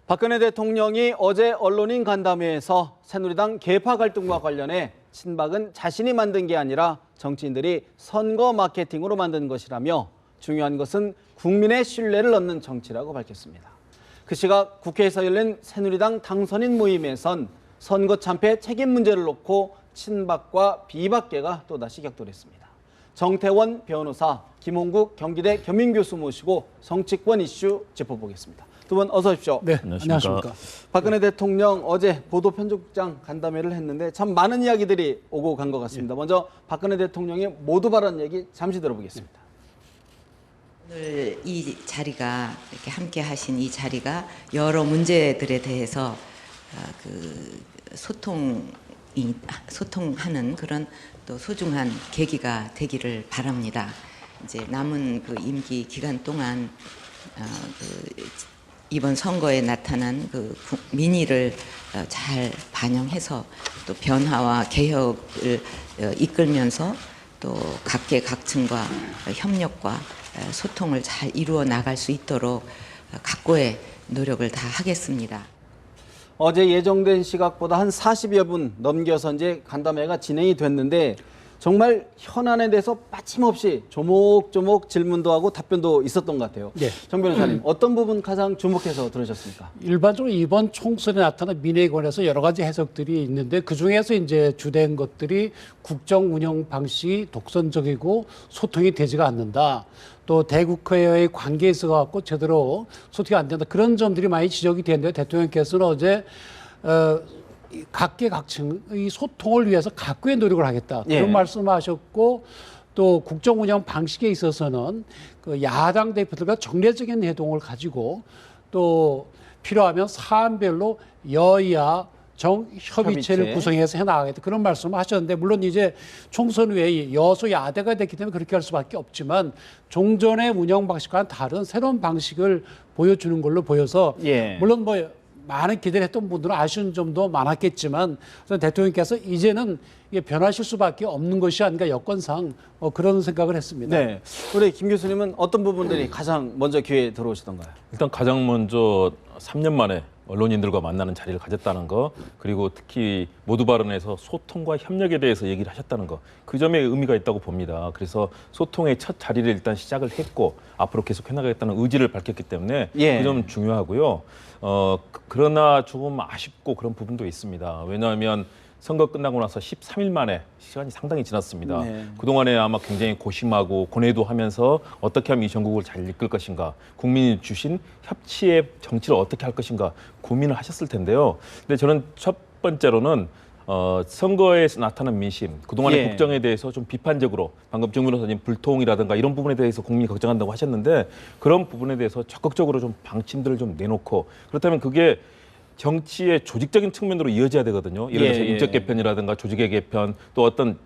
박근혜 대통령이 어제 언론인 간담회에서 새누리당 계파 갈등과 관련해 친박은 자신이 만든 게 아니라 정치인들이 선거 마케팅으로 만든 것이라며 중요한 것은 국민의 신뢰를 얻는 정치라고 밝혔습니다. 그 시각 국회에서 열린 새누리당 당선인 모임에선 선거 참패 책임 문제를 놓고 친박과 비박계가 또다시 격돌했습니다. 정태원 변호사, 김홍국 경기대 겸임교수 모시고 정치권 이슈 짚어보겠습니다. 두 분 어서 오십시오. 네, 안녕하십니까. 박근혜 대통령 어제 보도편집국장 간담회를 했는데 참 많은 이야기들이 오고 간 것 같습니다. 먼저 박근혜 대통령의 모두 발언 얘기 잠시 들어보겠습니다. 오늘 이 자리가 이렇게 함께 하신 이 자리가 여러 문제들에 대해서 소통하는 그런 또 소중한 계기가 되기를 바랍니다. 이제 남은 그 임기 기간 동안 이번 선거에 나타난 그 민의를 잘 반영해서 또 변화와 개혁을 이끌면서 또 각계각층과 협력과 소통을 잘 이루어 나갈 수 있도록 각고의 노력을 다 하겠습니다. 어제 예정된 시각보다 한 40여 분 넘겨서 이제 간담회가 진행이 됐는데 정말 현안에 대해서 빠짐없이 조목조목 질문도 하고 답변도 있었던 것 같아요. 네. 정 변호사님, 어떤 부분 가장 주목해서 들으셨습니까? 일반적으로 이번 총선에 나타난 민의에 관해서 여러 가지 해석들이 있는데 그중에서 이제 주된 것들이 국정 운영 방식이 독선적이고 소통이 되지가 않는다. 또 대국회와의 관계에 있어 갖고 제대로 소통이 안 된다. 그런 점들이 많이 지적이 되는데 대통령께서는 어제 각계각층의 소통을 위해서 각고의 노력을 하겠다. 그런 예. 말씀하셨고 또 국정 운영 방식에 있어서는 그 야당 대표들과 정례적인 회동을 가지고 또 필요하면 사안별로 여야 정협의체를 협의체. 구성해서 해나가겠다. 그런 말씀을 하셨는데 물론 이제 총선 후에 여소야대가 됐기 때문에 그렇게 할 수밖에 없지만 종전의 운영 방식과는 다른 새로운 방식을 보여주는 걸로 보여서 예. 물론 뭐 많은 기대를 했던 분들은 아쉬운 점도 많았겠지만 대통령께서 이제는 이게 변하실 수밖에 없는 것이 아닌가 여건상 그런 생각을 했습니다. 네, 우리 김 교수님은 어떤 부분들이 가장 먼저 귀에 들어오시던가요? 일단 가장 먼저 3년 만에 언론인들과 만나는 자리를 가졌다는 거, 그리고 특히 모두 발언에서 소통과 협력에 대해서 얘기를 하셨다는 거, 그 점에 의미가 있다고 봅니다. 그래서 소통의 첫 자리를 일단 시작을 했고 앞으로 계속 해나가겠다는 의지를 밝혔기 때문에 예. 그 점 중요하고요. 그러나 조금 아쉽고 그런 부분도 있습니다. 왜냐하면 선거 끝나고 나서 13일 만에 시간이 상당히 지났습니다. 네. 그동안에 아마 굉장히 고심하고 고뇌도 하면서 어떻게 하면 이 전국을 잘 이끌 것인가, 국민이 주신 협치의 정치를 어떻게 할 것인가 고민을 하셨을 텐데요. 근데 저는 첫 번째로는 선거에서 나타난 민심, 그동안의 예. 국정에 대해서 좀 비판적으로 방금 정 변호사님 불통이라든가 이런 부분에 대해서 국민이 걱정한다고 하셨는데 그런 부분에 대해서 적극적으로 좀 방침들을 좀 내놓고 그렇다면 그게 정치의 조직적인 측면으로 이어져야 되거든요. 예를 들어서 예, 예. 인적 개편이라든가 조직의 개편 또 어떤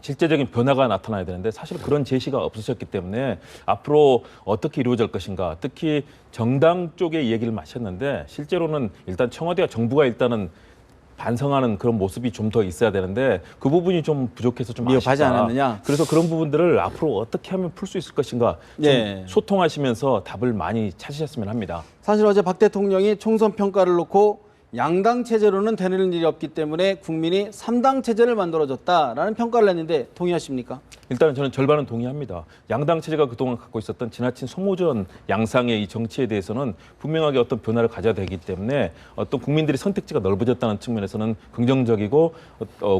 실제적인 변화가 나타나야 되는데 사실 그런 제시가 없으셨기 때문에 앞으로 어떻게 이루어질 것인가 특히 정당 쪽의 얘기를 마셨는데 실제로는 일단 청와대와 정부가 일단은 반성하는 그런 모습이 좀 더 있어야 되는데 그 부분이 좀 부족해서 좀 미흡하지 아쉽다. 않았느냐? 그래서 그런 부분들을 앞으로 어떻게 하면 풀 수 있을 것인가 좀 예. 소통하시면서 답을 많이 찾으셨으면 합니다. 사실 어제 박 대통령이 총선 평가를 놓고 양당 체제로는 되는 일이 없기 때문에 국민이 3당 체제를 만들어줬다라는 평가를 했는데 동의하십니까? 일단은 저는 절반은 동의합니다. 양당 체제가 그동안 갖고 있었던 지나친 소모전 양상의 이 정치에 대해서는 분명하게 어떤 변화를 가져야 되기 때문에 어떤 국민들의 선택지가 넓어졌다는 측면에서는 긍정적이고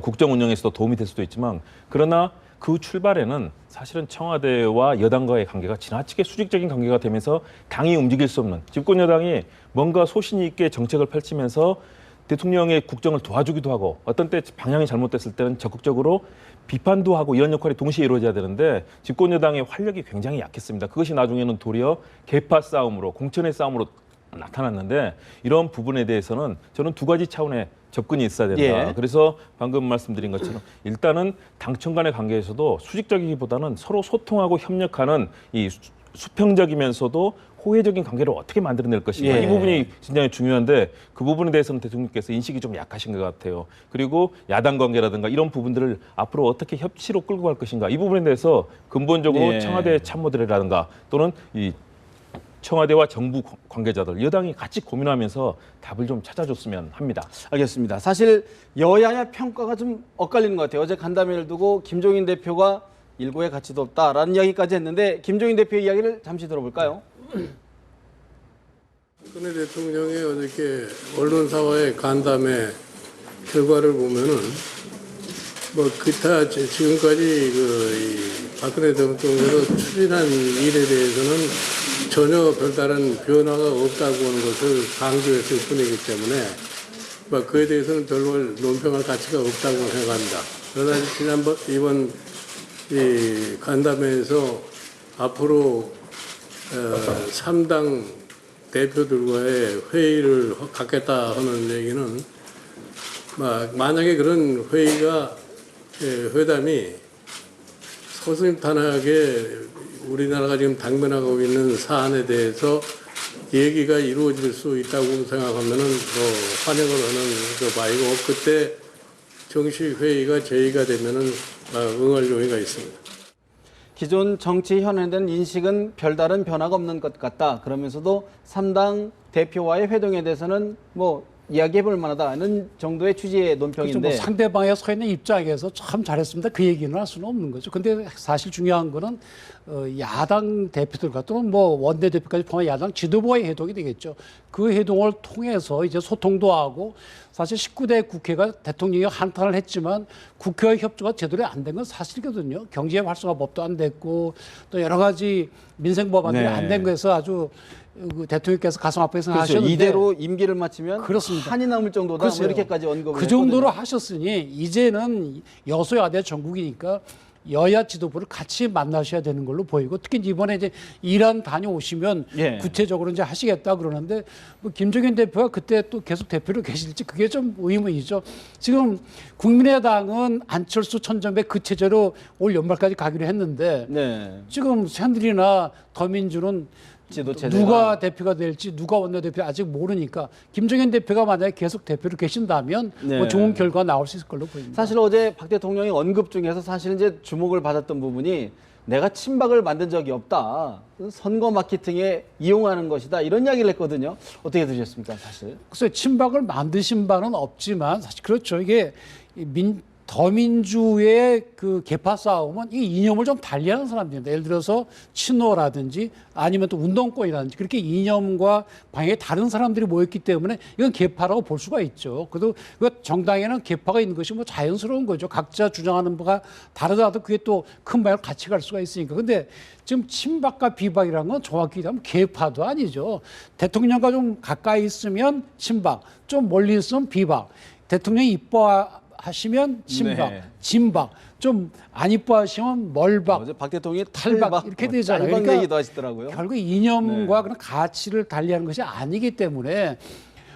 국정 운영에서도 도움이 될 수도 있지만 그러나 그 출발에는 사실은 청와대와 여당과의 관계가 지나치게 수직적인 관계가 되면서 당이 움직일 수 없는 집권 여당이 뭔가 소신이 있게 정책을 펼치면서 대통령의 국정을 도와주기도 하고 어떤 때 방향이 잘못됐을 때는 적극적으로 비판도 하고 이런 역할이 동시에 이루어져야 되는데 집권 여당의 활력이 굉장히 약했습니다. 그것이 나중에는 도리어 계파 싸움으로 공천의 싸움으로 나타났는데 이런 부분에 대해서는 저는 두 가지 차원의 접근이 있어야 된다. 예. 그래서 방금 말씀드린 것처럼 일단은 당청 간의 관계에서도 수직적이기보다는 서로 소통하고 협력하는 이 수평적이면서도 호혜적인 관계를 어떻게 만들어낼 것인가. 예. 이 부분이 굉장히 중요한데 그 부분에 대해서는 대통령께서 인식이 좀 약하신 것 같아요. 그리고 야당 관계라든가 이런 부분들을 앞으로 어떻게 협치로 끌고 갈 것인가. 이 부분에 대해서 근본적으로 예. 청와대 참모들이라든가 또는 이 청와대와 정부 관계자들, 여당이 같이 고민하면서 답을 좀 찾아줬으면 합니다. 알겠습니다. 사실 여야의 평가가 좀 엇갈리는 것 같아요. 어제 간담회를 두고 김종인 대표가 일고의 가치도 없다라는 이야기까지 했는데 김종인 대표의 이야기를 잠시 들어볼까요? 박근혜 대통령의 어저께 언론사와의 간담회 결과를 보면은 뭐 기타 지금까지 이 박근혜 대통령께서 추진한 일에 대해서는 전혀 별다른 변화가 없다고 하는 것을 강조했을 뿐이기 때문에 뭐 그에 대해서는 별로 논평할 가치가 없다고 생각합니다. 그러나 이번 이 간담회에서 앞으로 3당 대표들과의 회의를 갖겠다 하는 얘기는 만약에 그런 회담이 서슴탄하게 우리나라가 지금 당면하고 있는 사안에 대해서 얘기가 이루어질 수 있다고 생각하면은 환영을 하는 그 바이고 그때 정식 회의가 제의가 되면은 응할 용의가 있습니다. 기존 정치 현안된 인식은 별다른 변화가 없는 것 같다. 그러면서도 3당 대표와의 회동에 대해서는 뭐 이야기해볼 만하다는 정도의 취지의 논평인데 뭐 상대방에 서 있는 입장에서 참 잘했습니다. 그 얘기는 할 수는 없는 거죠. 근데 사실 중요한 거는 야당 대표들과 또는 뭐 원내대표까지 포함한 야당 지도부와의 회동이 되겠죠. 그 회동을 통해서 이제 소통도 하고 사실 19대 국회가 대통령이 한탄을 했지만 국회와의 협조가 제대로 안 된 건 사실이거든요. 경제 활성화법도 안 됐고 또 여러 가지 민생 법안들이 안 된 거에서 아주 대통령께서 가슴 아프게 생각하셨는데 이대로 임기를 마치면 그렇습니다. 한이 남을 정도다 뭐 이렇게까지 언급을 그 정도로 했거든요. 하셨으니 이제는 여소야대 전국이니까 여야 지도부를 같이 만나셔야 되는 걸로 보이고 특히 이번에 이제 이란 다녀오시면 예. 구체적으로 이제 하시겠다 그러는데 뭐 김종인 대표가 그때 또 계속 대표로 계실지 그게 좀 의문이죠. 지금 국민의당은 안철수 천정배 그 체제로 올 연말까지 가기로 했는데 네. 지금 새누리나 더민주는 지도체제가- 누가 대표가 될지 누가 원내대표 아직 모르니까 김종인 대표가 만약에 계속 대표로 계신다면 네. 뭐 좋은 결과가 나올 수 있을 걸로 보입니다. 사실 어제 박 대통령이 언급 중에서 사실 이제 주목을 받았던 부분이 내가 친박을 만든 적이 없다. 선거 마케팅에 이용하는 것이다. 이런 이야기를 했거든요. 어떻게 들으셨습니까, 사실? 글쎄 친박을 만드신 바는 없지만 사실 그렇죠. 이게 더민주의 그 계파 싸움은 이 이념을 좀 달리하는 사람들입니다. 예를 들어서 친노라든지 아니면 또 운동권이라든지 그렇게 이념과 방향이 다른 사람들이 모였기 때문에 이건 계파라고 볼 수가 있죠. 그래도 그 정당에는 계파가 있는 것이 뭐 자연스러운 거죠. 각자 주장하는 바가 다르더라도 그게 또 큰 방향으로 같이 갈 수가 있으니까. 근데 지금 친박과 비박이라는 건 정확히 얘기하면 계파도 아니죠. 대통령과 좀 가까이 있으면 친박, 좀 멀리 있으면 비박. 대통령이 이뻐하시면 친박, 네. 진박, 좀 안 이뻐하시면 멀박, 어제 박 대통령이 탈박 이렇게 되잖아요. 짤방 그러니까 얘기도 하시더라고요. 결국 이념과 그런 가치를 달리하는 것이 아니기 때문에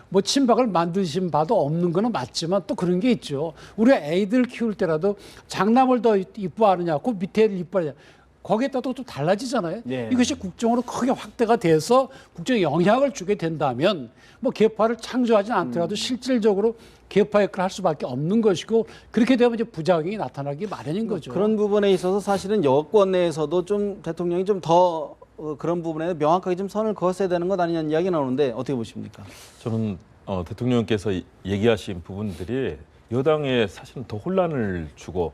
뭐 친박을 만드신 바도 없는 거는 맞지만 또 그런 게 있죠. 우리가 애들 키울 때라도 장남을 더 이뻐하느냐, 그 밑에 애를 이뻐하느냐. 거기에 따라 또 달라지잖아요. 네. 이것이 국정으로 크게 확대가 돼서 국정에 영향을 주게 된다면 뭐 계파를 창조하지 않더라도 실질적으로 계파 역할을 할 수밖에 없는 것이고 그렇게 되면 이제 부작용이 나타나기 마련인 거죠. 그런 부분에 있어서 사실은 여권 내에서도 좀 대통령이 좀 더 그런 부분에 명확하게 좀 선을 그었어야 되는 것 아니냐는 이야기 나오는데 어떻게 보십니까? 저는 대통령께서 얘기하신 부분들이 여당에 사실은 더 혼란을 주고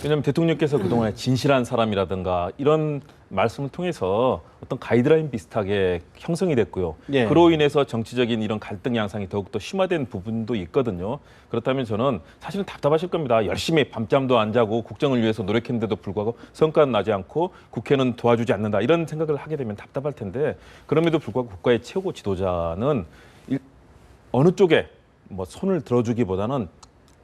왜냐하면 대통령께서 그동안에 진실한 사람이라든가 이런 말씀을 통해서 어떤 가이드라인 비슷하게 형성이 됐고요. 예. 그로 인해서 정치적인 이런 갈등 양상이 더욱더 심화된 부분도 있거든요. 그렇다면 저는 사실은 답답하실 겁니다. 열심히 밤잠도 안 자고 국정을 위해서 노력했는데도 불구하고 성과는 나지 않고 국회는 도와주지 않는다. 이런 생각을 하게 되면 답답할 텐데 그럼에도 불구하고 국가의 최고 지도자는 어느 쪽에 뭐 손을 들어주기보다는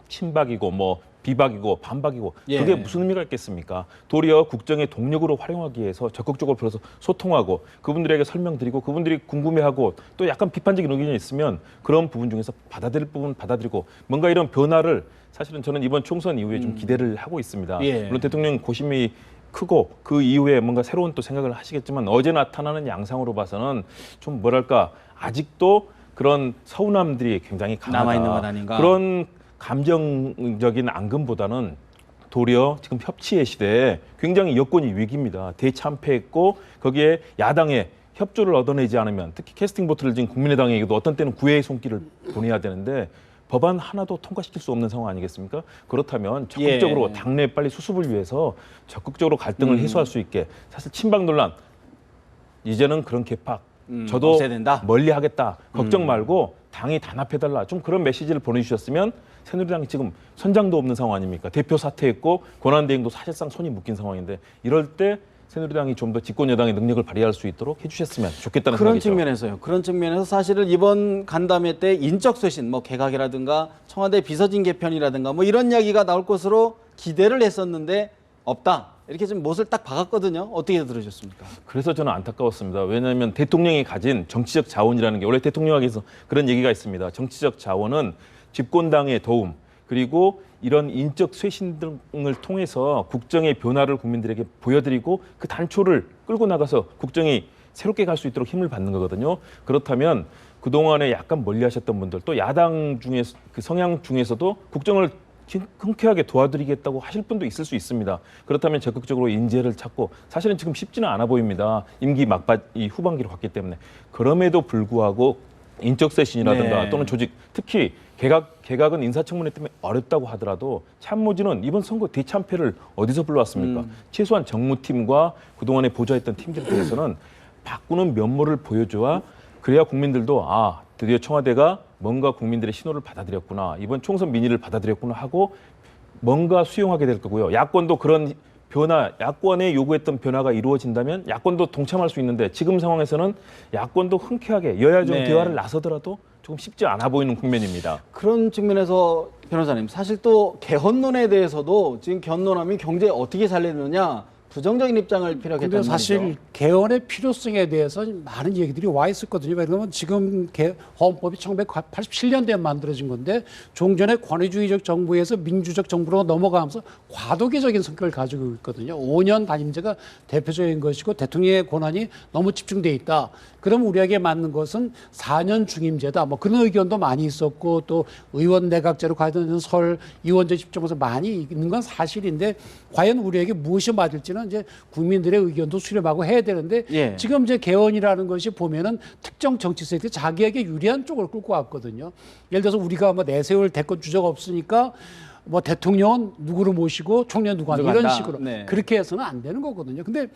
친박이고 뭐 비박이고 반박이고 예. 그게 무슨 의미가 있겠습니까? 도리어 국정의 동력으로 활용하기 위해서 적극적으로 불러서 소통하고 그분들에게 설명드리고 그분들이 궁금해하고 또 약간 비판적인 의견이 있으면 그런 부분 중에서 받아들일 부분 받아들이고 뭔가 이런 변화를 사실은 저는 이번 총선 이후에 좀 기대를 하고 있습니다. 예. 물론 대통령 고심이 크고 그 이후에 뭔가 새로운 또 생각을 하시겠지만 어제 나타나는 양상으로 봐서는 좀 뭐랄까 아직도 그런 서운함들이 굉장히 강하다. 남아있는 것 아닌가. 그런 감정적인 앙금보다는 도리어 지금 협치의 시대에 굉장히 여권이 위기입니다. 대참패했고 거기에 야당의 협조를 얻어내지 않으면 특히 캐스팅 보트를 지금 국민의당에게도 어떤 때는 구애의 손길을 보내야 되는데 법안 하나도 통과시킬 수 없는 상황 아니겠습니까? 그렇다면 적극적으로 예. 당내 빨리 수습을 위해서 적극적으로 갈등을 해소할 수 있게 사실 친박 논란 이제는 그런 개팍 저도 없애야 된다. 멀리하겠다 걱정 말고 당이 단합해달라 좀 그런 메시지를 보내주셨으면 새누리당이 지금 선장도 없는 상황 아닙니까? 대표 사퇴했고 권한대행도 사실상 손이 묶인 상황인데 이럴 때 새누리당이 좀 더 집권 여당의 능력을 발휘할 수 있도록 해주셨으면 좋겠다는 그런 생각이죠. 측면에서요. 그런 측면에서 사실은 이번 간담회 때 인적 쇄신, 뭐 개각이라든가 청와대 비서진 개편이라든가 뭐 이런 이야기가 나올 것으로 기대를 했었는데 없다. 이렇게 좀 못을 딱 박았거든요. 어떻게 들으셨습니까? 그래서 저는 안타까웠습니다. 왜냐하면 대통령이 가진 정치적 자원이라는 게 원래 대통령에게서 그런 얘기가 있습니다. 정치적 자원은 집권당의 도움 그리고 이런 인적 쇄신 등을 통해서 국정의 변화를 국민들에게 보여드리고 그 단초를 끌고 나가서 국정이 새롭게 갈 수 있도록 힘을 받는 거거든요. 그렇다면 그동안에 약간 멀리하셨던 분들 또 야당 중에 그 성향 중에서도 국정을 흔쾌하게 도와드리겠다고 하실 분도 있을 수 있습니다. 그렇다면 적극적으로 인재를 찾고 사실은 지금 쉽지는 않아 보입니다. 임기 막바지 후반기로 갔기 때문에 그럼에도 불구하고 인적 쇄신이라든가 네. 또는 조직 특히 개각은 인사청문회 때문에 어렵다고 하더라도 참모진은 이번 선거 대참패를 어디서 불러왔습니까? 최소한 정무팀과 그동안에 보좌했던 팀들 중에서는 바꾸는 면모를 보여줘야 그래야 국민들도 아 드디어 청와대가 뭔가 국민들의 신호를 받아들였구나 이번 총선 민의를 받아들였구나 하고 뭔가 수용하게 될 거고요. 야권도 그런 변화, 야권에 요구했던 변화가 이루어진다면 야권도 동참할 수 있는데 지금 상황에서는 야권도 흔쾌하게 여야정 네. 대화를 나서더라도 조금 쉽지 않아 보이는 국면입니다. 그런 측면에서 변호사님, 사실 또 개헌론에 대해서도 지금 견론하면 경제 어떻게 살리느냐 부정적인 입장을 근데 피력했단 사실 말이죠. 개헌의 필요성에 대해서 많은 얘기들이 와 있었거든요. 왜냐하면 지금 헌법이 1987년대에 만들어진 건데 종전의 권위주의적 정부에서 민주적 정부로 넘어가면서 과도기적인 성격을 가지고 있거든요. 5년 단임제가 대표적인 것이고 대통령의 권한이 너무 집중돼 있다. 그럼 우리에게 맞는 것은 4년 중임제다. 뭐 그런 의견도 많이 있었고 또 의원 내각제로 가야 되는 설 의원제 집중해서 많이 있는 건 사실인데 과연 우리에게 무엇이 맞을지는 이제 국민들의 의견도 수렴하고 해야 되는데 예. 지금 이제 개헌이라는 것이 보면은 특정 정치 세력이 자기에게 유리한 쪽을 끌고 왔거든요. 예를 들어서 우리가 뭐 내세울 대권 주자가 없으니까 뭐 대통령은 누구를 모시고 총리는 누구 한다 이런 누구 한다. 식으로 네. 그렇게 해서는 안 되는 거거든요. 근데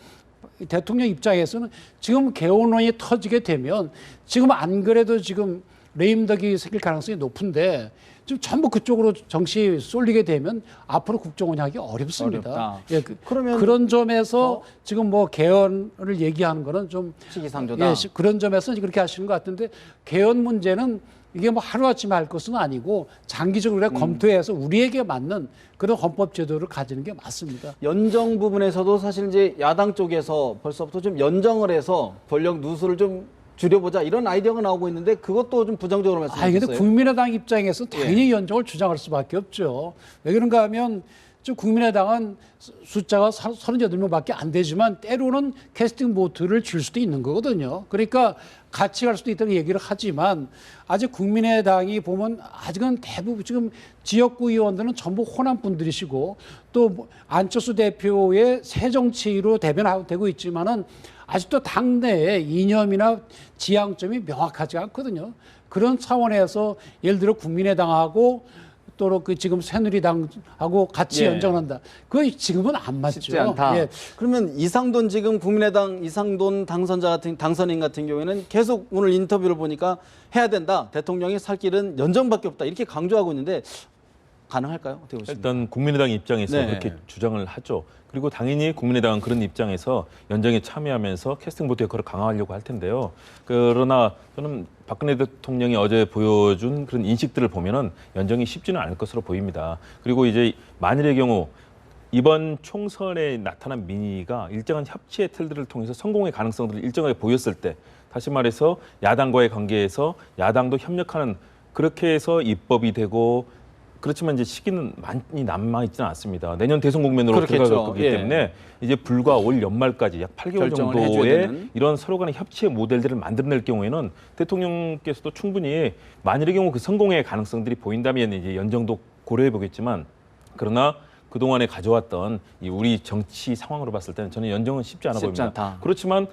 대통령 입장에서는 지금 개헌론이 터지게 되면 지금 안 그래도 지금 레임덕이 생길 가능성이 높은데 지금 전부 그쪽으로 정치 쏠리게 되면 앞으로 국정 운영하기 어렵습니다. 어렵다. 예, 그러면 그런 점에서 지금 뭐 개헌을 얘기하는 거는 좀 시기상조다. 예, 그런 점에서 그렇게 하시는 것 같은데 개헌 문제는 이게 뭐 하루아침에 할 것은 아니고 장기적으로 우리가 검토해서 우리에게 맞는 그런 헌법 제도를 가지는 게 맞습니다. 연정 부분에서도 사실 이제 야당 쪽에서 벌써부터 좀 연정을 해서 권력 누수를 좀 줄여보자 이런 아이디어가 나오고 있는데 그것도 좀 부정적으로 근데 말씀하셨어요. 국민의당 입장에서는 당연히 연정을 주장할 수밖에 없죠. 왜 그런가 하면 좀 국민의당은 숫자가 38명밖에 안 되지만 때로는 캐스팅 보트를 줄 수도 있는 거거든요. 그러니까 같이 갈 수도 있다는 얘기를 하지만 아직 국민의당이 보면 아직은 대부분 지금 지역구 의원들은 전부 호남 분들이시고 또 안철수 대표의 새정치로 대변되고 있지만은 아직도 당내에 이념이나 지향점이 명확하지 않거든요. 그런 차원에서 예를 들어 국민의당하고 또 그 지금 새누리당하고 같이 예. 연정한다. 그거 지금은 안 맞죠. 쉽지 않다. 예. 그러면 이상돈 지금 국민의당 이상돈 당선인 같은 경우에는 계속 오늘 인터뷰를 보니까 해야 된다. 대통령이 살 길은 연정밖에 없다. 이렇게 강조하고 있는데 가능할까요? 어떻게 보십니까? 일단 국민의당 입장에서 네. 그렇게 주장을 하죠. 그리고 당연히 국민의당은 그런 입장에서 연정에 참여하면서 캐스팅 보트 역할을 강화하려고 할 텐데요. 그러나 저는 박근혜 대통령이 어제 보여준 그런 인식들을 보면은 연정이 쉽지는 않을 것으로 보입니다. 그리고 이제 만일의 경우 이번 총선에 나타난 민의가 일정한 협치의 틀들을 통해서 성공의 가능성들을 일정하게 보였을 때 다시 말해서 야당과의 관계에서 야당도 협력하는 그렇게 해서 입법이 되고 그렇지만 이제 시기는 많이 남아있지는 않습니다. 내년 대선 국면으로 그렇겠죠. 들어갈 거기 예. 때문에 이제 불과 올 연말까지 약 8개월 결정을 해줘야 정도의 되는. 이런 서로 간의 협치의 모델들을 만들어낼 경우에는 대통령께서도 충분히 만일의 경우 그 성공의 가능성들이 보인다면 이제 연정도 고려해 보겠지만 그러나 그동안에 가져왔던 이 우리 정치 상황으로 봤을 때는 저는 연정은 쉽지 않아 쉽지 보입니다. 않다. 그렇지만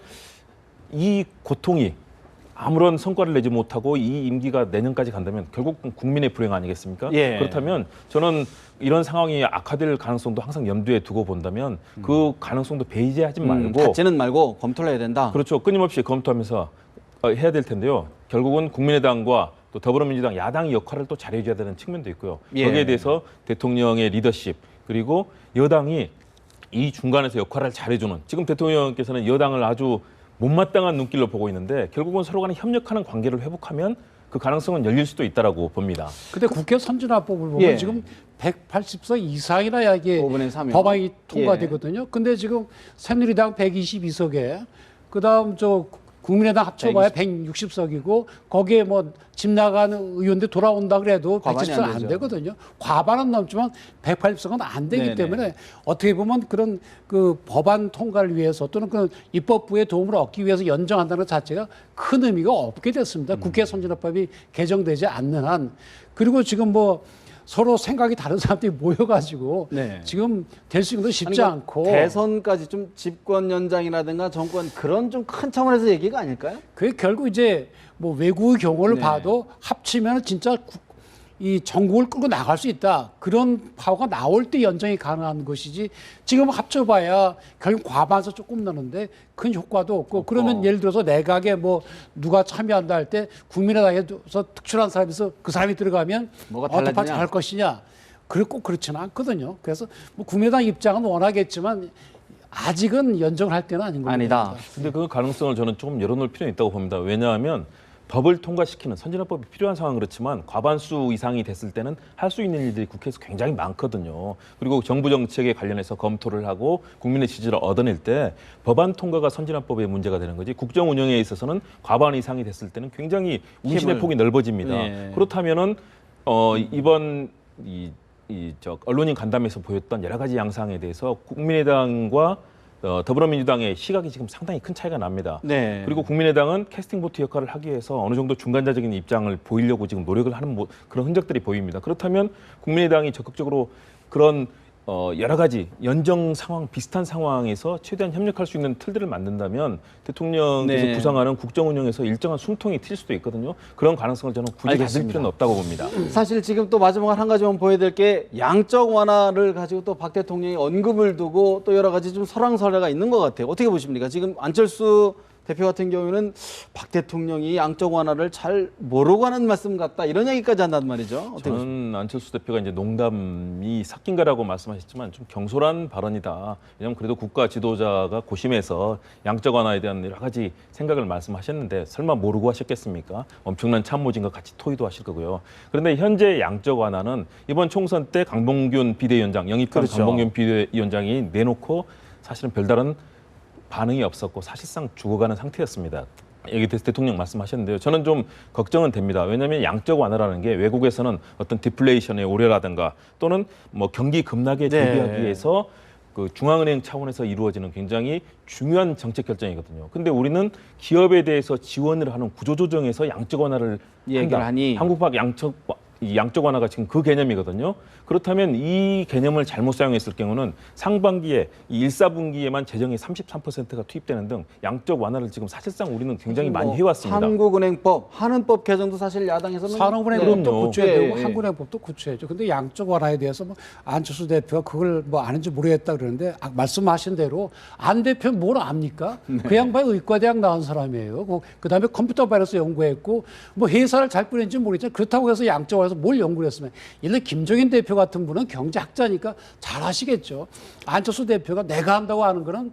이 고통이 아무런 성과를 내지 못하고 이 임기가 내년까지 간다면 결국 국민의 불행 아니겠습니까? 예. 그렇다면 저는 이런 상황이 악화될 가능성도 항상 염두에 두고 본다면 그 가능성도 배제하지 말고 닫지는 말고 검토를 해야 된다. 그렇죠. 끊임없이 검토하면서 해야 될 텐데요. 결국은 국민의당과 또 더불어민주당 야당의 역할을 또 잘해줘야 되는 측면도 있고요. 예. 거기에 대해서 대통령의 리더십 그리고 여당이 이 중간에서 역할을 잘해주는 지금 대통령께서는 여당을 아주 못마땅한 눈길로 보고 있는데 결국은 서로 간에 협력하는 관계를 회복하면 그 가능성은 열릴 수도 있다라고 봅니다. 근데 국회 선진화법을 보면 예. 지금 180석 이상이나 이게 5분의 3이요. 법안이 통과되거든요. 근데 지금 새누리당 122석에 그다음 저 국민의당 합쳐봐야 160석이고 거기에 뭐 집 나간 의원들 돌아온다 그래도 과반이 170석 안 안 되죠. 되거든요. 과반은 넘지만 180석은 안 되기 네네. 때문에 어떻게 보면 그런 그 법안 통과를 위해서 또는 그 입법부의 도움을 얻기 위해서 연정한다는 것 자체가 큰 의미가 없게 됐습니다. 국회 선진화법이 개정되지 않는 한. 그리고 지금 뭐 서로 생각이 다른 사람들이 모여가지고 네. 지금 될 수 있는 것도 쉽지 아니, 않고 대선까지 좀 집권 연장이라든가 정권 그런 좀 큰 차원에서 얘기가 아닐까요? 그게 결국 이제 뭐 외국의 경우를 네. 봐도 합치면 진짜 이 전국을 끌고 나갈 수 있다. 그런 파워가 나올 때 연정이 가능한 것이지 지금 합쳐봐야 결국 과반수 조금 나는데 큰 효과도 없고 그러면 예를 들어서 내각에 뭐 누가 참여한다 할 때 국민의당에서 특출한 사람이 있어 그 사람이 들어가면 뭐가 어떻게 달라지냐? 잘할 것이냐. 꼭 그렇지는 않거든요. 그래서 뭐 국민의당 입장은 원하겠지만 아직은 연정을 할 때는 아닌 것 아니다. 같습니다. 근데 그 가능성을 저는 조금 열어놓을 필요는 있다고 봅니다. 왜냐하면 법을 통과시키는 선진화법이 필요한 상황은 그렇지만 과반수 이상이 됐을 때는 할 수 있는 일들이 국회에서 굉장히 많거든요. 그리고 정부 정책에 관련해서 검토를 하고 국민의 지지를 얻어낼 때 법안 통과가 선진화법의 문제가 되는 거지 국정 운영에 있어서는 과반 이상이 됐을 때는 굉장히 운신의 힘을- 폭이 넓어집니다. 예. 그렇다면은 이번 언론인 간담회에서 보였던 여러 가지 양상에 대해서 국민의당과 더불어민주당의 시각이 지금 상당히 큰 차이가 납니다. 네. 그리고 국민의당은 캐스팅 보트 역할을 하기 위해서 어느 정도 중간자적인 입장을 보이려고 지금 노력을 하는 그런 흔적들이 보입니다. 그렇다면 국민의당이 적극적으로 그런 여러 가지 연정 상황 비슷한 상황에서 최대한 협력할 수 있는 틀들을 만든다면 대통령께서 네. 구상하는 국정 운영에서 일정한 숨통이 튈 수도 있거든요. 그런 가능성을 저는 굳이 가질 알겠습니다. 필요는 없다고 봅니다. 사실 지금 또 마지막으로 한 가지만 보여드릴 게 양적 완화를 가지고 또 박 대통령이 언급을 두고 또 여러 가지 좀 설왕설래가 있는 것 같아요. 어떻게 보십니까? 지금 안철수 대표 같은 경우에는 박 대통령이 양적 완화를 잘 모르고 하는 말씀 같다 이런 얘기까지 한단 말이죠. 어떻게 보십니까? 저는 안철수 대표가 이제 농담이 섞인 거라고 말씀하셨지만 좀 경솔한 발언이다. 왜냐하면 그래도 국가 지도자가 고심해서 양적 완화에 대한 여러 가지 생각을 말씀하셨는데 설마 모르고 하셨겠습니까? 엄청난 참모진과 같이 토의도 하실 거고요. 그런데 현재 양적 완화는 이번 총선 때 강봉균 비대위원장, 영입한 그렇죠. 강봉균 비대위원장이 내놓고 사실은 별다른 반응이 없었고 사실상 죽어가는 상태였습니다. 여기 대통령 말씀하셨는데요. 저는 좀 걱정은 됩니다. 왜냐하면 양적 완화라는 게 외국에서는 어떤 디플레이션의 우려라든가 또는 뭐 경기 급락에 네. 대비하기 위해서 그 중앙은행 차원에서 이루어지는 굉장히 중요한 정책 결정이거든요. 근데 우리는 기업에 대해서 지원을 하는 구조조정에서 양적 완화를 얘기를 한다. 하니. 한국학 이 양적 완화가 지금 그 개념이거든요. 그렇다면 이 개념을 잘못 사용했을 경우는 상반기에 이 1, 4분기에만 재정이 33%가 투입되는 등 양적 완화를 지금 사실상 우리는 굉장히 많이 해왔습니다. 한국은행법, 한은법 개정도 사실 야당에서는 산업은행법도 그럼요. 고쳐야 예, 되고 예. 한국은행법도 고쳐야죠. 근데 양적 완화에 대해서 뭐 안철수 대표가 그걸 뭐 아는지 모르겠다 그러는데 말씀하신 대로 안 대표는 뭘 압니까? 그 양반이 의과대학 나온 사람이에요. 그다음에 컴퓨터 바이러스 연구했고 뭐 회사를 잘 꾸렸는지 모르겠지만 그렇다고 해서 양적 완화에서 뭘 연구를 했으면 예를 들어 김종인 대표 같은 분은 경제학자니까 잘 하시겠죠. 안철수 대표가 내가 한다고 하는 거는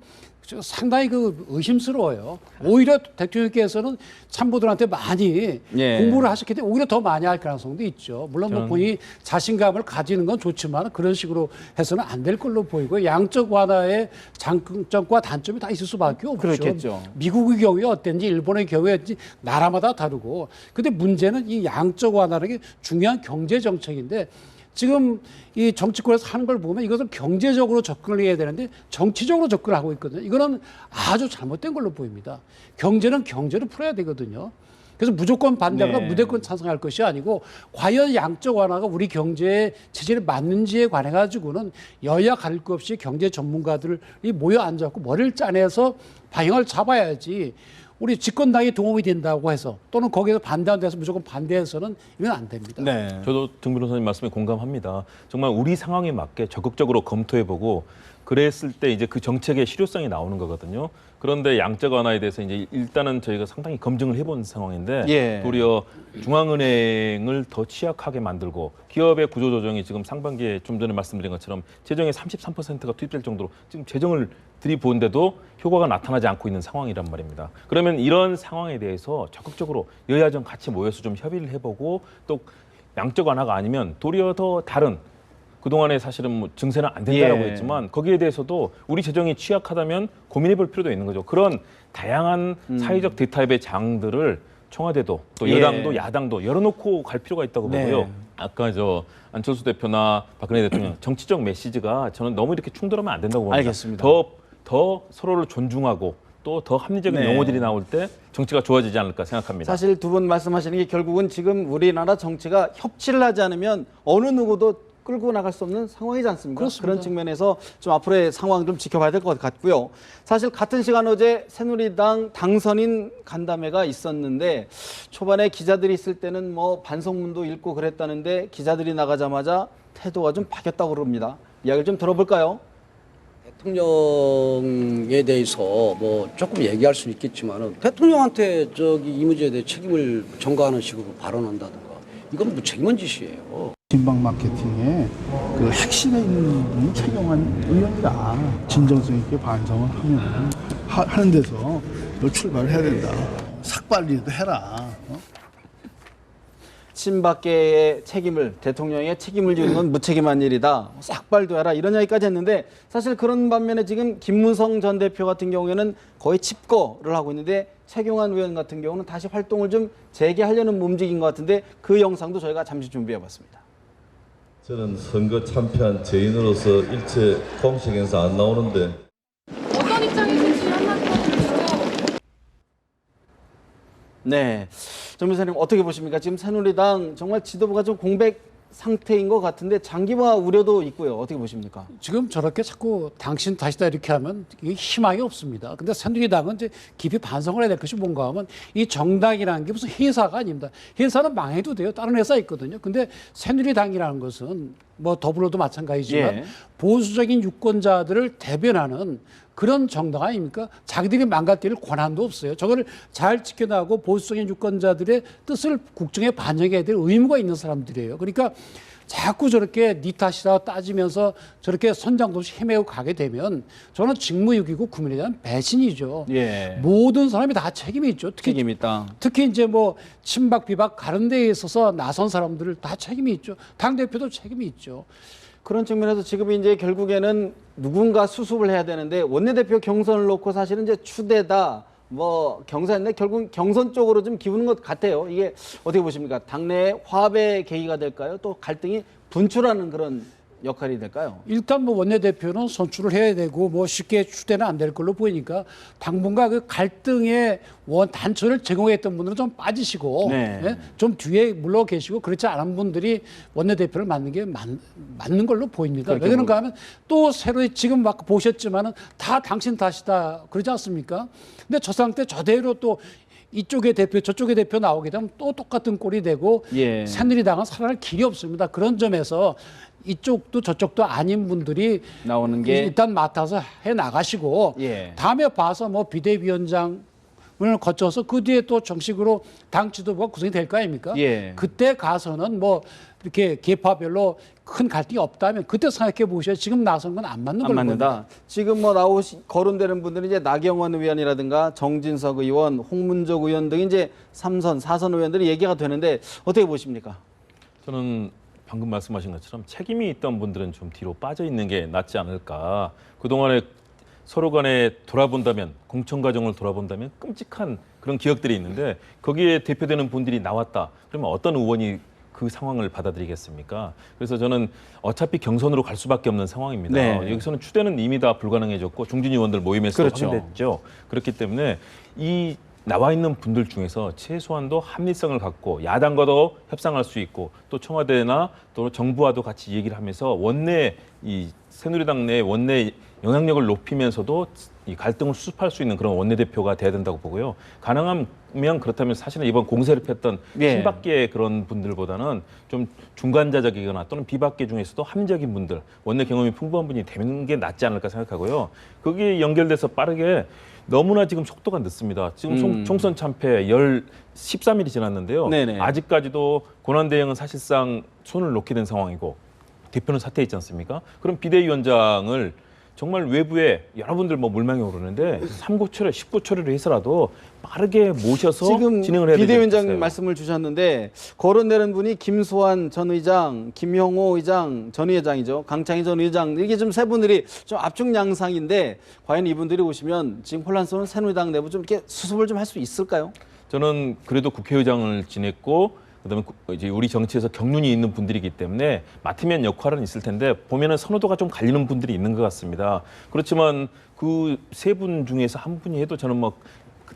상당히 그 의심스러워요. 오히려 대통령께서는 참모들한테 많이 예. 공부를 하셨기 때문에 오히려 더 많이 할 가능성도 있죠. 물론 뭐 본인이 자신감을 가지는 건 좋지만 그런 식으로 해서는 안 될 걸로 보이고 양적 완화의 장점과 단점이 다 있을 수밖에 없죠. 그렇겠죠. 미국의 경우에 어땠는지 일본의 경우에 어땠는지 나라마다 다르고. 근데 문제는 이 양적 완화라는 게 중요한 경제 정책인데 지금 이 정치권에서 하는 걸 보면 이것은 경제적으로 접근을 해야 되는데 정치적으로 접근을 하고 있거든요. 이거는 아주 잘못된 걸로 보입니다. 경제는 경제로 풀어야 되거든요. 그래서 무조건 반대하거나 네. 무조건 찬성할 것이 아니고 과연 양적 완화가 우리 경제 체질에 맞는지에 관해 가지고는 여야 가릴 것 없이 경제 전문가들이 모여 앉아서 머리를 짜내서 방향을 잡아야지 우리 집권당이 도움이 된다고 해서 또는 거기에서 반대하는 데서 무조건 반대해서는 이건 안 됩니다. 네. 저도 등 변호사님 말씀에 공감합니다. 정말 우리 상황에 맞게 적극적으로 검토해보고 그랬을 때 이제 그 정책의 실효성이 나오는 거거든요. 그런데 양적 완화에 대해서 이제 일단은 저희가 상당히 검증을 해본 상황인데 예. 도리어 중앙은행을 더 취약하게 만들고 기업의 구조조정이 지금 상반기에 좀 전에 말씀드린 것처럼 재정의 33%가 투입될 정도로 지금 재정을 들이부은데도 효과가 나타나지 않고 있는 상황이란 말입니다. 그러면 이런 상황에 대해서 적극적으로 여야정 같이 모여서 좀 협의를 해보고 또 양적 완화가 아니면 도리어 더 다른 그동안에 사실은 뭐 증세는 안 된다라고 예. 했지만 거기에 대해서도 우리 재정이 취약하다면 고민해 볼 필요도 있는 거죠. 그런 다양한 사회적 대타협의 장들을 청와대도 또 예. 여당도 야당도 열어놓고 갈 필요가 있다고 네. 보고요. 아까 저 안철수 대표나 박근혜 대통령 정치적 메시지가 저는 너무 이렇게 충돌하면 안 된다고 봅니다. 알겠습니다. 더 서로를 존중하고 또 더 합리적인 네. 용어들이 나올 때 정치가 좋아지지 않을까 생각합니다. 사실 두 분 말씀하시는 게 결국은 지금 우리나라 정치가 협치를 하지 않으면 어느 누구도 끌고 나갈 수 없는 상황이지 않습니까? 그렇습니다. 그런 측면에서 좀 앞으로의 상황 좀 지켜봐야 될 것 같고요. 사실 같은 시간 어제 새누리당 당선인 간담회가 있었는데 초반에 기자들이 있을 때는 뭐 반성문도 읽고 그랬다는데 기자들이 나가자마자 태도가 좀 바뀌었다고 그럽니다. 이야기를 좀 들어볼까요? 대통령에 대해서 뭐 조금 얘기할 수는 있겠지만은 대통령한테 이 문제에 대해 책임을 전가하는 식으로 발언한다든가 이건 무책임한 짓이에요. 진방 마케팅의 그 핵심에 있는 분이 최경환 의원이다. 진정성 있게 반성을 하는 데서 너 출발을 해야 된다. 삭발이라도 해라. 친박계의 책임을 대통령의 책임을 지는 건 무책임한 일이다. 삭발도 해라 이런 이야기까지 했는데 사실 그런 반면에 지금 김무성 전 대표 같은 경우에는 거의 칩거를 하고 있는데 최경환 의원 같은 경우는 다시 활동을 좀 재개하려는 움직인 것 같은데 그 영상도 저희가 잠시 준비해봤습니다. 저는 선거 참패한 죄인으로서 일체 공식 행사 안 나오는데 어떤 입장이신지 한마디 해주시죠. 네, 정 변호사님 어떻게 보십니까? 지금 새누리당 정말 지도부가 좀 공백 상태인 것 같은데 장기화 우려도 있고요. 어떻게 보십니까? 지금 저렇게 자꾸 당신 다시다 이렇게 하면 이게 희망이 없습니다. 근데 새누리당은 이제 깊이 반성을 해야 될 것이 뭔가 하면 이 정당이라는 게 무슨 회사가 아닙니다. 회사는 망해도 돼요. 다른 회사 있거든요. 근데 새누리당이라는 것은 뭐 더불어도 마찬가지지만 예. 보수적인 유권자들을 대변하는 그런 정당 아닙니까? 자기들이 망가뜨릴 권한도 없어요. 저거를 잘 지켜나가고 보수적인 유권자들의 뜻을 국정에 반영해야 될 의무가 있는 사람들이에요. 그러니까 자꾸 저렇게 니 탓이라 따지면서 저렇게 선장도 없이 헤매고 가게 되면 저는 직무유기고 국민에 대한 배신이죠. 예. 모든 사람이 다 책임이 있죠. 책임 있다. 특히 이제 뭐 친박 비박 가른 데에 있어서 나선 사람들을 다 책임이 있죠. 당 대표도 책임이 있죠. 그런 측면에서 지금 이제 결국에는 누군가 수습을 해야 되는데 원내대표 경선을 놓고 사실은 이제 추대다 뭐 경선인데 결국 경선 쪽으로 좀 기우는 것 같아요. 이게 어떻게 보십니까? 당내 화합의 계기가 될까요? 또 갈등이 분출하는 그런 역할이 될까요? 일단 뭐 원내대표는 선출을 해야 되고 뭐 쉽게 추대는 안 될 걸로 보이니까 당분간 그 갈등의 단초를 제공했던 분들은 좀 빠지시고 네. 예? 좀 뒤에 물러 계시고 그렇지 않은 분들이 원내대표를 맡는 게 맞는 걸로 보입니다. 왜 그런가 하면 또 새로 지금 막 보셨지만은 다 당신 탓이다 그러지 않습니까? 근데 저 상태 저대로 또 이쪽의 대표 저쪽의 대표 나오게 되면 또 똑같은 꼴이 되고 예. 새누리당은 살아날 길이 없습니다. 그런 점에서 이쪽도 저쪽도 아닌 분들이 나오는 게 일단 맡아서 해 나가시고 예. 다음에 봐서 뭐 비대위원장을 거쳐서 그 뒤에 또 정식으로 당 지도부가 구성이 될 거 아닙니까? 예. 그때 가서는 뭐 이렇게 계파별로 큰 갈등이 없다면 그때 생각해 보셔야 지금 나선 건 안 맞는 안 걸로 맞는다. 봅니다. 지금 뭐 거론되는 분들은 이제 나경원 의원이라든가 정진석 의원, 홍문적 의원 등 이제 3선, 4선 의원들이 얘기가 되는데 어떻게 보십니까? 저는 방금 말씀하신 것처럼 책임이 있던 분들은 좀 뒤로 빠져 있는 게 낫지 않을까. 그동안에 서로 간에 돌아본다면, 공천 과정을 돌아본다면 끔찍한 그런 기억들이 있는데 거기에 대표되는 분들이 나왔다. 그러면 어떤 의원이 그 상황을 받아들이겠습니까? 그래서 저는 어차피 경선으로 갈 수밖에 없는 상황입니다. 네. 여기서는 추대는 이미 다 불가능해졌고 중진 의원들 모임에서 그렇죠. 확인됐죠. 그렇기 때문에 이 나와 있는 분들 중에서 최소한도 합리성을 갖고 야당과도 협상할 수 있고 또 청와대나 또 정부와도 같이 얘기를 하면서 원내 이 새누리당 내 원내 영향력을 높이면서도 이 갈등을 수습할 수 있는 그런 원내대표가 돼야 된다고 보고요. 가능하면 그렇다면 사실은 이번 공세를 폈던 예. 친박계 그런 분들보다는 좀 중간자적이거나 또는 비박계 중에서도 합리적인 분들, 원내 경험이 풍부한 분이 되는 게 낫지 않을까 생각하고요. 거기에 연결돼서 빠르게 너무나 지금 속도가 늦습니다. 지금 총선 참패 13일이 지났는데요. 네네. 아직까지도 권한대행은 사실상 손을 놓게 된 상황이고 대표는 사퇴했지 않습니까? 그럼 비대위원장을 정말 외부에 여러분들 뭐 물망에 오르는데 3구 처리, 10구 처리를 해서라도 빠르게 모셔서 지금 진행을 해야 되지 비대위원장 않겠어요? 말씀을 주셨는데 거론되는 분이 김소환 전 의장, 김형호 의장 전 의장이죠. 강창희 전 의장 이게 좀 세 분들이 좀 압축 양상인데 과연 이분들이 오시면 지금 혼란스러운 새누리당 내부 좀 이렇게 수습을 좀 할 수 있을까요? 저는 그래도 국회의장을 지냈고 그다음에 이제 우리 정치에서 경륜이 있는 분들이기 때문에 맡으면 역할은 있을 텐데 보면은 선호도가 좀 갈리는 분들이 있는 것 같습니다. 그렇지만 그 세 분 중에서 한 분이 해도 저는 뭐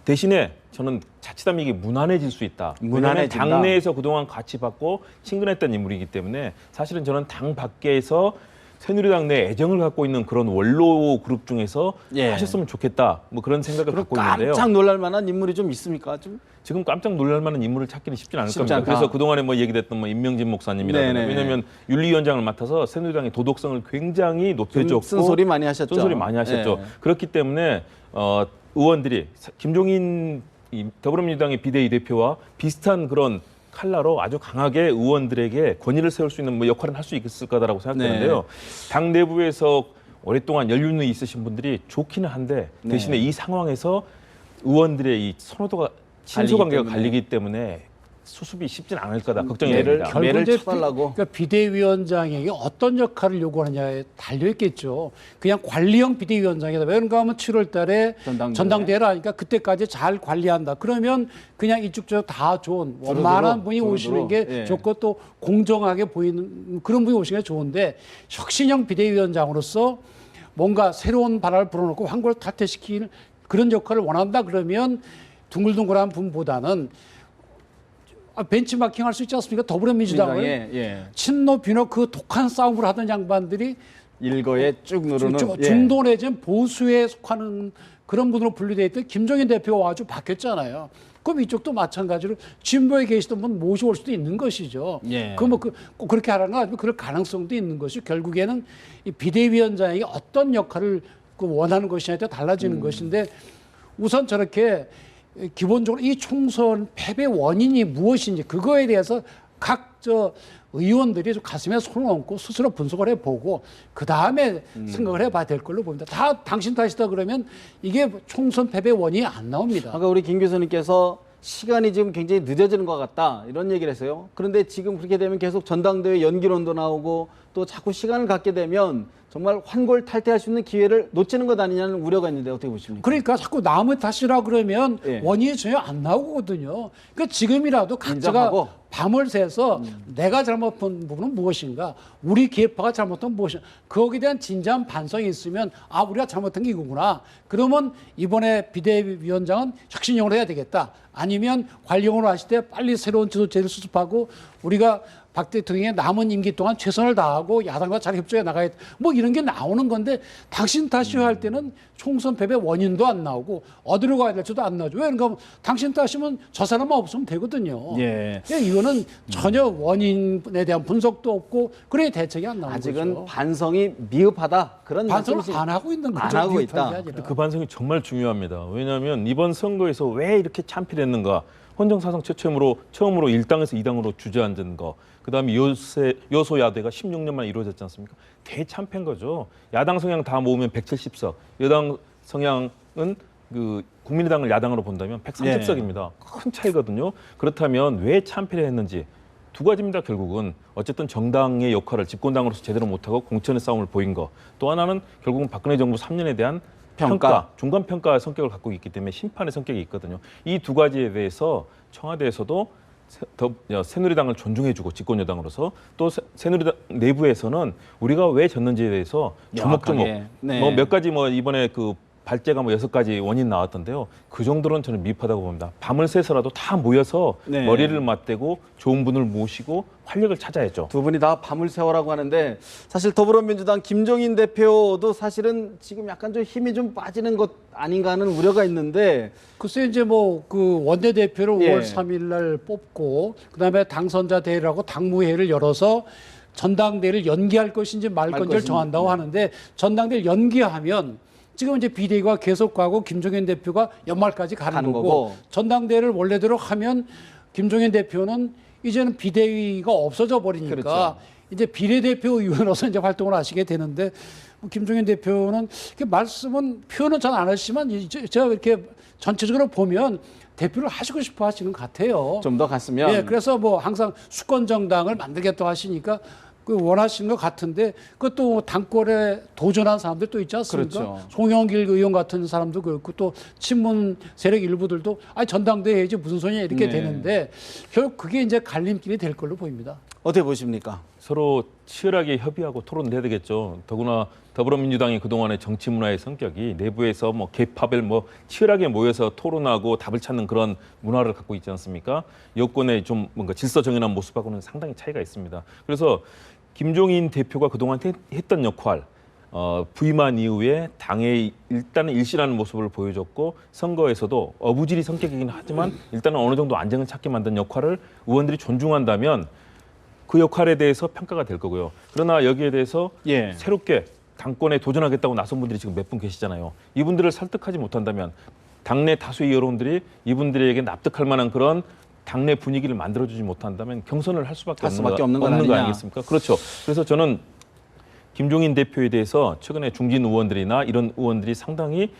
대신에 저는 자칫하면 이게 무난해질 수 있다. 왜냐하면 무난해진다. 당내에서 그동안 같이 받고 친근했던 인물이기 때문에 사실은 저는 당 밖에서 새누리당 내 애정을 갖고 있는 그런 원로 그룹 중에서 예. 하셨으면 좋겠다. 뭐 그런 생각을 갖고 있는데요. 깜짝 놀랄 만한 인물이 좀 있습니까? 좀 지금 깜짝 놀랄 만한 인물을 찾기는 쉽진 않을 쉽지 겁니다. 않다. 그래서 그동안에 뭐 얘기됐던 뭐 임명진 목사님이라든가 네네. 왜냐하면 윤리위원장을 맡아서 새누리당의 도덕성을 굉장히 높여줬고 쓴소리 많이 하셨죠. 쓴소리 많이 하셨죠. 예. 그렇기 때문에 의원들이 김종인 이 더불어민주당의 비대위 대표와 비슷한 그런 칼라로 아주 강하게 의원들에게 권위를 세울 수 있는 뭐 역할은 할 수 있을 거다라고 생각되는데요. 당 내부에서 오랫동안 연륜이 있으신 분들이 좋기는 한데 대신에 이 상황에서 의원들의 이 선호도가 친소관계가 갈리기 때문에 수습이 쉽진 않을 거다 걱정이 매를 됩니다. 매를 이제 쳐달라고. 그러니까 비대위원장에게 어떤 역할을 요구하느냐에 달려 있겠죠. 그냥 관리형 비대위원장이다. 왜 그런가 하면 7월 달에 전당대회를 하니까 그때까지 잘 관리한다. 그러면 그냥 이쪽 저쪽 다 좋은 원만한 분이 오시는 게 예. 좋고 또 공정하게 보이는 그런 분이 오시는 게 좋은데 혁신형 비대위원장으로서 뭔가 새로운 바람을 불어넣고 황골 탈퇴시키는 그런 역할을 원한다 그러면 둥글둥글한 분보다는 벤치마킹 할 수 있지 않습니까? 더불어민주당을 예. 친노 비노 그 독한 싸움을 하던 양반들이 일거에 쭉 누르는 예. 중도 내지는 보수에 속하는 그런 분으로 분류되어 있던 김종인 대표가 와가지고 바뀌었잖아요. 그럼 이쪽도 마찬가지로 진보에 계시던 분 모셔올 수도 있는 것이죠. 예. 꼭 그렇게 하라는 거 아니면 그럴 가능성도 있는 것이 결국에는 이 비대위원장이 어떤 역할을 원하는 것이냐에 따라 달라지는 것인데 우선 저렇게 기본적으로 이 총선 패배 원인이 무엇인지 그거에 대해서 각 의원들이 좀 가슴에 손을 얹고 스스로 분석을 해보고 그 다음에 생각을 해봐야 될 걸로 봅니다. 다 당신 탓이다 그러면 이게 총선 패배 원인이 안 나옵니다. 아까 우리 김 교수님께서 시간이 지금 굉장히 늦어지는 것 같다 이런 얘기를 했어요. 그런데 지금 그렇게 되면 계속 전당대회 연기론도 나오고 또 자꾸 시간을 갖게 되면 정말 환골 탈퇴할 수 있는 기회를 놓치는 것 아니냐는 우려가 있는데 어떻게 보십니까? 그러니까 자꾸 남의 탓이라 그러면 예. 원인이 전혀 안 나오거든요. 그러니까 지금이라도 각자가 인정하고. 밤을 새서 내가 잘못한 부분은 무엇인가, 우리 기획파가 잘못한 무엇인가, 거기에 대한 진지한 반성이 있으면 우리가 잘못한 게 이거구나. 그러면 이번에 비대위원장은 혁신형으로 해야 되겠다. 아니면 관리형으로 하실 때 빨리 새로운 지도체를 수습하고 우리가 박 대통령의 남은 임기 동안 최선을 다하고 야당과 잘 협조해 나가야 돼. 뭐 이런 게 나오는 건데 당신 탓이요 할 때는 총선 패배 원인도 안 나오고 어디로 가야 될지도 안 나오죠. 왜 그런가 하면 당신 탓이면 저 사람만 없으면 되거든요. 예. 이거는 전혀 원인에 대한 분석도 없고 그래 대책이 안 나오는 아직은 거죠. 반성이 미흡하다 그런 반성을 말씀이시- 안 하고 있는 거죠. 안 하고 미흡한 있다. 게 아니라. 그 반성이 정말 중요합니다. 왜냐하면 이번 선거에서 왜 이렇게 참패했는가? 헌정사상 처음으로 1당에서 2당으로 주저앉은 거. 그다음에 여소야대가 16년 만에 이루어졌지 않습니까? 대참패인 거죠. 야당 성향 다 모으면 170석, 여당 성향은 그 국민의당을 야당으로 본다면 130석입니다. 큰 차이거든요. 그렇다면 왜 참패를 했는지 두 가지입니다. 결국은 어쨌든 정당의 역할을 집권당으로서 제대로 못하고 공천의 싸움을 보인 거. 또 하나는 결국은 박근혜 정부 3년에 대한 평가, 중간평가 성격을 갖고 있기 때문에 심판의 성격이 있거든요. 이 두 가지에 대해서 청와대에서도 새누리당을 존중해주고 집권여당으로서 또 새누리당 내부에서는 우리가 왜 졌는지에 대해서 조목조목 네. 뭐 몇 가지 뭐 이번에 그 발제가 뭐 6가지 원인 나왔던데요. 그 정도로는 저는 미흡하다고 봅니다. 밤을 새서라도 다 모여서 네. 머리를 맞대고 좋은 분을 모시고 활력을 찾아야죠. 두 분이 다 밤을 새워라고 하는데 사실 더불어민주당 김종인 대표도 사실은 지금 약간 좀 힘이 좀 빠지는 것 아닌가 하는 우려가 있는데 글쎄 이제 뭐 그 원내대표를 예. 5월 3일 날 뽑고 그다음에 당선자 대회라고 당무회를 열어서 전당대회를 연기할 것인지 말 건지를 정한다고 하는데 전당대회를 연기하면 지금 이제 비대위가 계속 가고 김종인 대표가 연말까지 가는 거고 전당대회를 원래대로 하면 김종인 대표는 이제는 비대위가 없어져 버리니까 그렇죠. 이제 비례대표 의원으로서 이제 활동을 하시게 되는데 뭐 김종인 대표는 이렇게 말씀은 표현은 잘 안 하시지만 제가 이렇게 전체적으로 보면 대표를 하시고 싶어 하시는 것 같아요. 좀 더 갔으면 예, 그래서 뭐 항상 수권 정당을 만들겠다고 하시니까 그 원하시는 것 같은데 그것도 당권에 도전한 사람들 또 있지 않습니까? 그렇죠. 송영길 의원 같은 사람도 그렇고 또 친문 세력 일부들도 아니 전당대회 해야지 무슨 소리냐 이렇게 네. 되는데 결국 그게 이제 갈림길이 될 걸로 보입니다. 어떻게 보십니까? 서로 치열하게 협의하고 토론을 해야 되겠죠. 더구나 더불어민주당이 그동안의 정치 문화의 성격이 내부에서 뭐 개파별 뭐 치열하게 모여서 토론하고 답을 찾는 그런 문화를 갖고 있지 않습니까? 여권의 좀 뭔가 질서정연한 모습하고는 상당히 차이가 있습니다. 그래서 김종인 대표가 그동안 했던 역할, 부임한 이후에 당에 일단은 일신하는 모습을 보여줬고 선거에서도 어부지리 성격이긴 하지만 일단은 어느 정도 안정을 찾게 만든 역할을 의원들이 존중한다면 그 역할에 대해서 평가가 될 거고요. 그러나 여기에 대해서 예. 새롭게 당권에 도전하겠다고 나선 분들이 지금 몇 분 계시잖아요. 이분들을 설득하지 못한다면 당내 다수의 여론들이 이분들에게 납득할 만한 그런 당내 분위기를 만들어주지 못한다면 경선을 할 수밖에 없는 건 거 아니냐. 아니겠습니까? 그렇죠. 그래서 저는 김종인 대표에 대해서 최근에 중진 의원들이나 이런 의원들이 상당히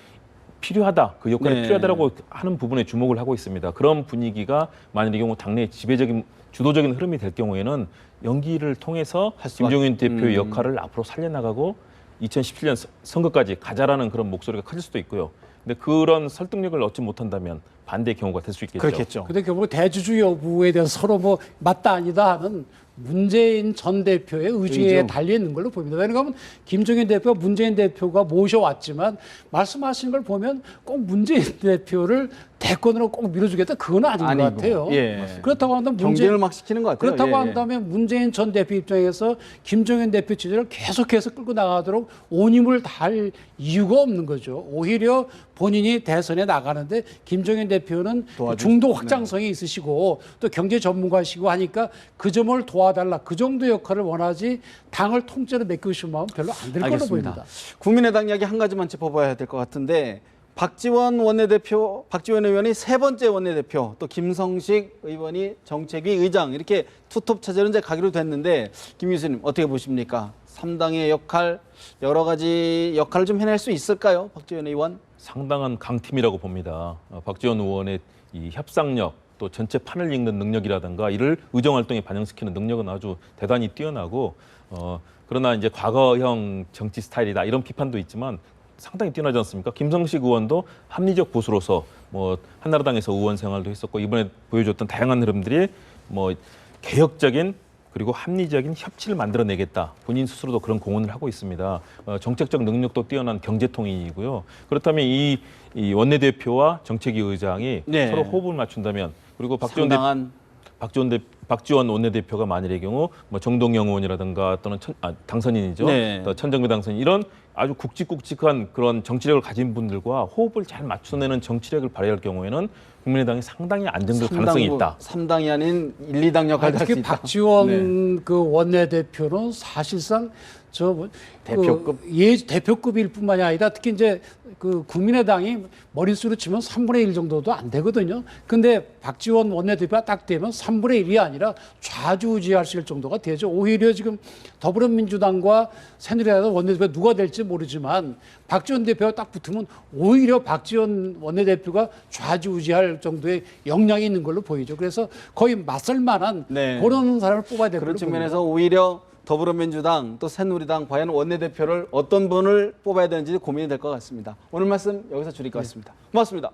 필요하다, 그 역할이 네. 필요하다라고 하는 부분에 주목을 하고 있습니다. 그런 분위기가 만일 경우 당내 지배적인 주도적인 흐름이 될 경우에는 연기를 통해서 김종인 대표의 역할을 앞으로 살려나가고 2017년 선거까지 가자라는 그런 목소리가 커질 수도 있고요. 근데 그런 설득력을 얻지 못한다면 반대의 경우가 될 수 있겠죠. 그렇겠죠. 근데 결국 대주주 여부에 대해서 서로 뭐 맞다 아니다 하는 문재인 전 대표의 의지에 달려 있는 걸로 보입니다. 왜냐하면 김종인 대표가 문재인 대표가 모셔왔지만 말씀하시는 걸 보면 꼭 문재인 대표를 대권으로 꼭 밀어주겠다 그건 아닌 것 같아요. 예. 그렇다고 한다면 경쟁을 막 시키는 것 같아요. 그렇다고 예, 예. 한다면 문재인 전 대표 입장에서 김종인 대표 지지를 계속해서 끌고 나가도록 온 힘을 다할 이유가 없는 거죠. 오히려 본인이 대선에 나가는데 김종인 대표는 중도 확장성이 있으시고 또 경제 전문가시고 하니까 그 점을 도와달라. 그 정도 역할을 원하지 당을 통째로 맡기고 싶은 마음은 별로 안 들 걸로 알겠습니다. 보입니다. 국민의당 이야기 한 가지만 짚어봐야 될 것 같은데 박지원 의원이 세 번째 원내대표, 또 김성식 의원이 정책위 의장 이렇게 투톱 체제로 이제 가기로 됐는데 김 교수님 어떻게 보십니까? 3당의 역할 여러 가지 역할을 좀 해낼 수 있을까요, 박지원 의원? 상당한 강팀이라고 봅니다. 박지원 의원의 이 협상력 또 전체 판을 읽는 능력이라든가 이를 의정 활동에 반영시키는 능력은 아주 대단히 뛰어나고 그러나 이제 과거형 정치 스타일이다 이런 비판도 있지만 상당히 뛰어나지 않습니까? 김성식 의원도 합리적 보수로서 뭐 한나라당에서 의원 생활도 했었고 이번에 보여줬던 다양한 흐름들이 뭐 개혁적인 그리고 합리적인 협치를 만들어내겠다. 본인 스스로도 그런 공언을 하고 있습니다. 정책적 능력도 뛰어난 경제통이고요. 그렇다면 이 원내대표와 정책위 의장이 네. 서로 호흡을 맞춘다면 그리고 상당한 박지원 원내대표가 만일의 경우 뭐 정동영 의원이라든가 또는 당선인이죠. 네. 또 천정배 당선인 이런 아주 굵직굵직한 그런 정치력을 가진 분들과 호흡을 잘 맞춰내는 정치력을 발휘할 경우에는 국민의당이 상당히 안정될 가능성이 있다. 3당이 아닌 1, 2당 역할을 할 수 특히 있다. 박지원 네. 그 원내대표는 사실상 대표급? 대표급일 뿐만이 아니라 특히 이제 그 국민의당이 머릿수로 치면 3분의 1 정도도 안 되거든요. 근데 박지원 원내대표가 딱 되면 3분의 1이 아니라 좌지우지할 수 있을 정도가 되죠. 오히려 지금 더불어민주당과 새누리당 원내대표가 누가 될지 모르지만 박지원 대표가 딱 붙으면 오히려 박지원 원내대표가 좌지우지할 정도의 역량이 있는 걸로 보이죠. 그래서 거의 맞설 만한 네. 그런 사람을 뽑아야 될 그런 걸로 측면에서 오히려 더불어민주당 또 새누리당 과연 원내대표를 어떤 분을 뽑아야 되는지 고민이 될 것 같습니다. 오늘 말씀 여기서 줄일 것 같습니다. 고맙습니다.